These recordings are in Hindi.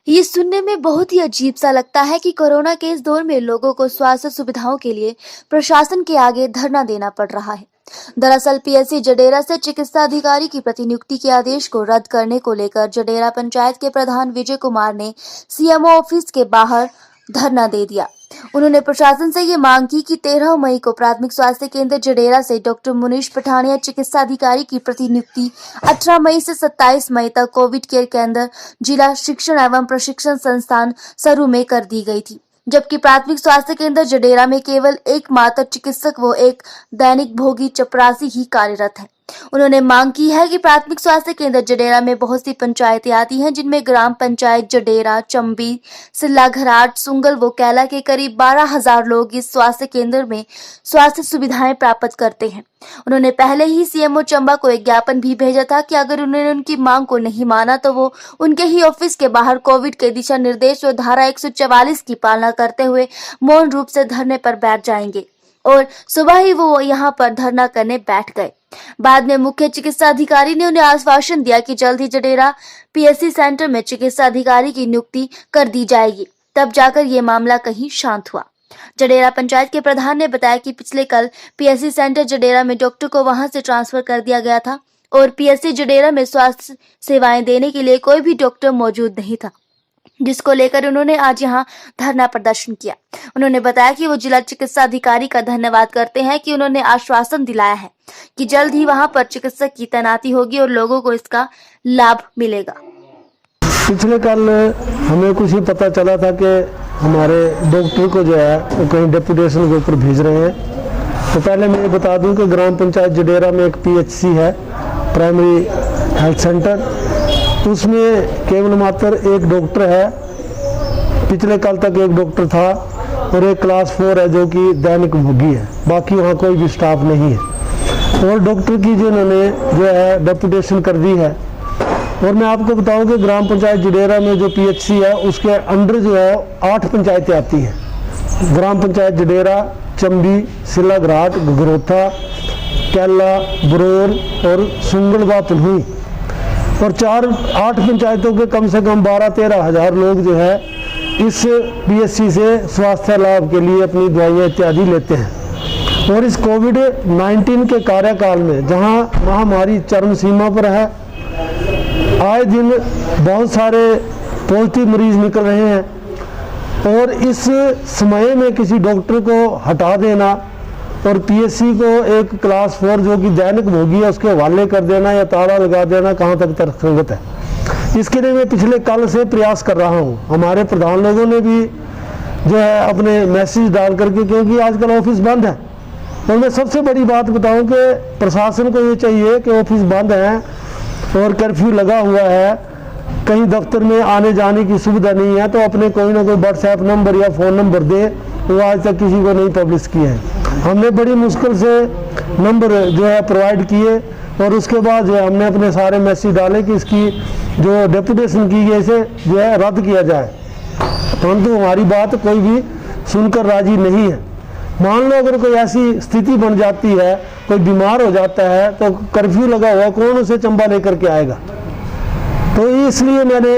ये सुनने में बहुत ही अजीब सा लगता है कि कोरोना के इस दौर में लोगों को स्वास्थ्य सुविधाओं के लिए प्रशासन के आगे धरना देना पड़ रहा है। दरअसल पीएससी जडेरा से चिकित्सा अधिकारी की प्रतिनियुक्ति के आदेश को रद्द करने को लेकर जडेरा पंचायत के प्रधान विजय कुमार ने सीएमओ ऑफिस के बाहर धरना दे दिया। उन्होंने प्रशासन से ये मांग की कि 13 मई को प्राथमिक स्वास्थ्य केंद्र जडेरा से डॉक्टर मुनीश पठानिया चिकित्सा अधिकारी की प्रतिनियुक्ति 18 मई से 27 मई तक कोविड केयर केंद्र जिला शिक्षण एवं प्रशिक्षण संस्थान सरू में कर दी गई थी, जबकि प्राथमिक स्वास्थ्य केंद्र जडेरा में केवल एकमात्र चिकित्सक व एक दैनिक भोगी चपरासी ही कार्यरत है। उन्होंने मांग की है कि प्राथमिक स्वास्थ्य केंद्र जडेरा में बहुत सी पंचायतें आती हैं, जिनमें ग्राम पंचायत जडेरा, चंबी, सिल्ला घराट, सुंगल व कैला के करीब 12,000 लोग इस स्वास्थ्य केंद्र में स्वास्थ्य सुविधाएं प्राप्त करते हैं। उन्होंने पहले ही सीएमओ चंबा को एक ज्ञापन भी भेजा था कि अगर उन्होंने उनकी मांग को नहीं माना तो वो उनके ही ऑफिस के बाहर कोविड के दिशा निर्देश और धारा 144 की पालना करते हुए मौन रूप से धरने पर बैठ जाएंगे। और सुबह ही वो यहाँ पर धरना करने बैठ गए। बाद में मुख्य चिकित्सा अधिकारी ने उन्हें आश्वासन दिया कि जल्द ही जडेरा पीएससी सेंटर में चिकित्सा अधिकारी की नियुक्ति कर दी जाएगी। तब जाकर ये मामला कहीं शांत हुआ। जडेरा पंचायत के प्रधान ने बताया कि पिछले कल पीएससी सेंटर जडेरा में डॉक्टर को वहां से ट्रांसफर कर दिया गया था और पीएससी जडेरा में स्वास्थ्य सेवाएं देने के लिए कोई भी डॉक्टर मौजूद नहीं था, जिसको लेकर उन्होंने आज यहां धरना प्रदर्शन किया। उन्होंने बताया कि वो जिला चिकित्सा अधिकारी का धन्यवाद करते हैं कि उन्होंने आश्वासन दिलाया है कि जल्द ही वहां पर चिकित्सक की तैनाती होगी और लोगों को इसका लाभ मिलेगा। पिछले कल हमें कुछ ही पता चला था कि हमारे डॉक्टर को जो है वो कहीं डेपुटेशन के ऊपर भेज रहे हैं। तो पहले मैं ये बता दूं कि ग्राम पंचायत जडेरा में एक पीएचसी है, प्राइमरी हेल्थ सेंटर, उसमें केवल मात्र एक डॉक्टर है। पिछले कल तक एक डॉक्टर था और एक क्लास 4 है जो कि दैनिक भोगी है, बाकी वहाँ कोई भी स्टाफ नहीं है। और डॉक्टर की जो इन्होंने जो है डेपुटेशन कर दी है। और मैं आपको बताऊं कि ग्राम पंचायत जडेरा में जो पीएचसी है उसके अंडर जो है 8 पंचायतें आती हैं। ग्राम पंचायत जडेरा, चंबी, सिल्ला घराट, घरोथा, कैला, बरोर और सुंगल व पलहुई, और 8 पंचायतों के कम से कम 12-13 हज़ार लोग जो है इस पीएससी से स्वास्थ्य लाभ के लिए अपनी दवाइयाँ इत्यादि लेते हैं। और इस कोविड-19 के कार्यकाल में जहां महामारी चरम सीमा पर है, आए दिन बहुत सारे पॉजिटिव मरीज निकल रहे हैं, और इस समय में किसी डॉक्टर को हटा देना और पीएससी को एक क्लास 4 जो कि दैनिक भोगी है उसके हवाले कर देना या ताला लगा देना कहाँ तक तर्कसंगत है। इसके लिए मैं पिछले कल से प्रयास कर रहा हूँ। हमारे प्रधान लोगों ने भी जो है अपने मैसेज डाल करके, क्योंकि आजकल ऑफिस बंद है। और मैं सबसे बड़ी बात बताऊँ कि प्रशासन को ये चाहिए कि ऑफिस बंद है और कर्फ्यू लगा हुआ है, कहीं दफ्तर में आने जाने की सुविधा नहीं है, तो अपने कोई ना कोई व्हाट्सएप नंबर या फ़ोन नंबर दे। वो आज तक किसी को नहीं पब्लिश किए हैं। हमने बड़ी मुश्किल से नंबर जो है प्रोवाइड किए और उसके बाद जो है हमने अपने सारे मैसेज डाले कि इसकी जो डेपुटेशन की गई इसे जो है रद्द किया जाए, परंतु हमारी बात कोई भी सुनकर राजी नहीं है। मान लो अगर कोई ऐसी स्थिति बन जाती है, कोई बीमार हो जाता है, तो कर्फ्यू लगा हुआ, कौन उसे चंबा लेकर के आएगा। तो इसलिए मैंने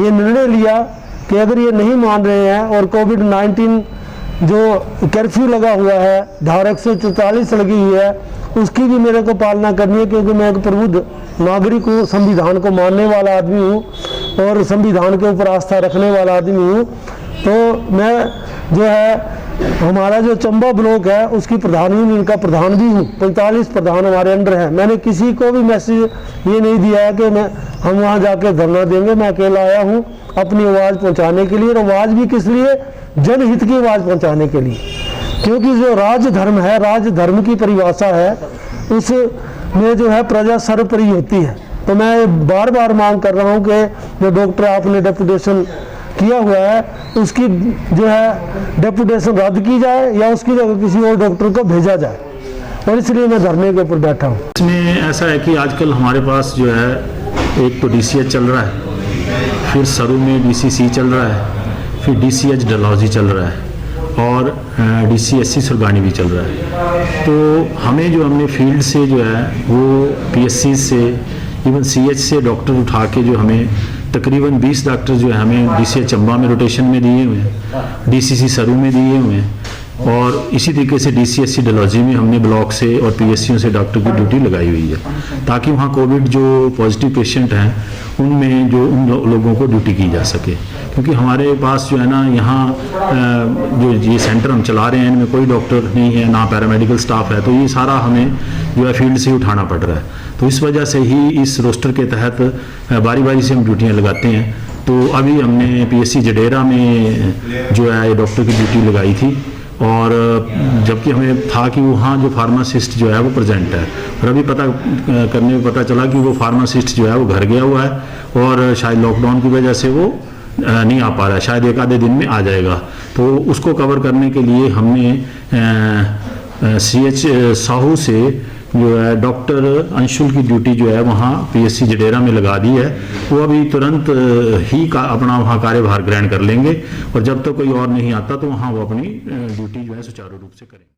ये निर्णय लिया कि अगर ये नहीं मान रहे हैं और कोविड-19 जो कर्फ्यू लगा हुआ है, धारा 144 लगी हुई है, उसकी भी मेरे को पालना करनी है, क्योंकि मैं एक प्रबुद्ध नागरिक हूँ, संविधान को मानने वाला आदमी हूँ और संविधान के ऊपर आस्था रखने वाला आदमी हूँ। तो मैं जो है हमारा जो चंबा ब्लॉक है उसकी प्रधान यूनियन का प्रधान भी हूँ। 45 प्रधान हमारे अंडर हैं। मैंने किसी को भी मैसेज ये नहीं दिया है कि हम वहाँ जाके धरना देंगे। मैं अकेला आया हूँ अपनी आवाज़ पहुँचाने के लिए, और आवाज़ भी किस लिए, जनहित की आवाज़ पहुँचाने के लिए। क्योंकि जो राजधर्म है, राजधर्म की परिभाषा है, उसमें जो है प्रजा सर्वोपरि होती है। तो मैं बार बार मांग कर रहा हूँ कि जो डॉक्टर आपने डेपुटेशन किया हुआ है उसकी जो है डेपुटेशन रद्द की जाए या उसकी जगह किसी और डॉक्टर को भेजा जाए, और इसलिए मैं धरने के ऊपर बैठा हूँ। इसमें ऐसा है कि आजकल हमारे पास जो है एक तो डीसीएच चल रहा है, फिर सरू में डीसीसी चल रहा है, फिर डीसीएच डलहौजी चल रहा है और डीसीएससी सुरगानी भी चल रहा है। तो हमें जो हमने फील्ड से जो है वो पीएससी से इवन सीएच से डॉक्टर उठा के जो हमें तकरीबन 20 डॉक्टर जो है हमें DCH चंबा में रोटेशन में दिए हुए हैं, DCC सरू में दिए हुए हैं और इसी तरीके से DCSC डलहौजी में हमने ब्लॉक से और PSCों से डॉक्टर की ड्यूटी लगाई हुई है ताकि वहाँ कोविड जो पॉजिटिव पेशेंट हैं उनमें जो उन लोगों को ड्यूटी की जा सके, क्योंकि हमारे पास जो है ना यहाँ जो ये सेंटर हम चला रहे हैं इनमें कोई डॉक्टर नहीं है, ना पैरामेडिकल स्टाफ है, तो ये सारा हमें जो है फील्ड से उठाना पड़ रहा है। तो इस वजह से ही इस रोस्टर के तहत बारी बारी से हम ड्यूटियाँ लगाते हैं। तो अभी हमने PSC जडेरा में जो है डॉक्टर की ड्यूटी लगाई थी और जबकि हमें था कि वहाँ जो फार्मासिस्ट जो है वो प्रेजेंट है, और अभी पता करने में पता चला कि वो फार्मासिस्ट जो है वो घर गया हुआ है और शायद लॉकडाउन की वजह से वो नहीं आ पा रहा है, शायद एक आधे दिन में आ जाएगा। तो उसको कवर करने के लिए हमने CH साहू से जो है डॉक्टर अंशुल की ड्यूटी जो है वहाँ PSC जडेरा में लगा दी है। वो अभी तुरंत ही अपना वहाँ कार्यभार ग्रहण कर लेंगे और जब तक कोई और नहीं आता तो वहाँ वो अपनी ड्यूटी जो है सुचारू रूप से करेंगे।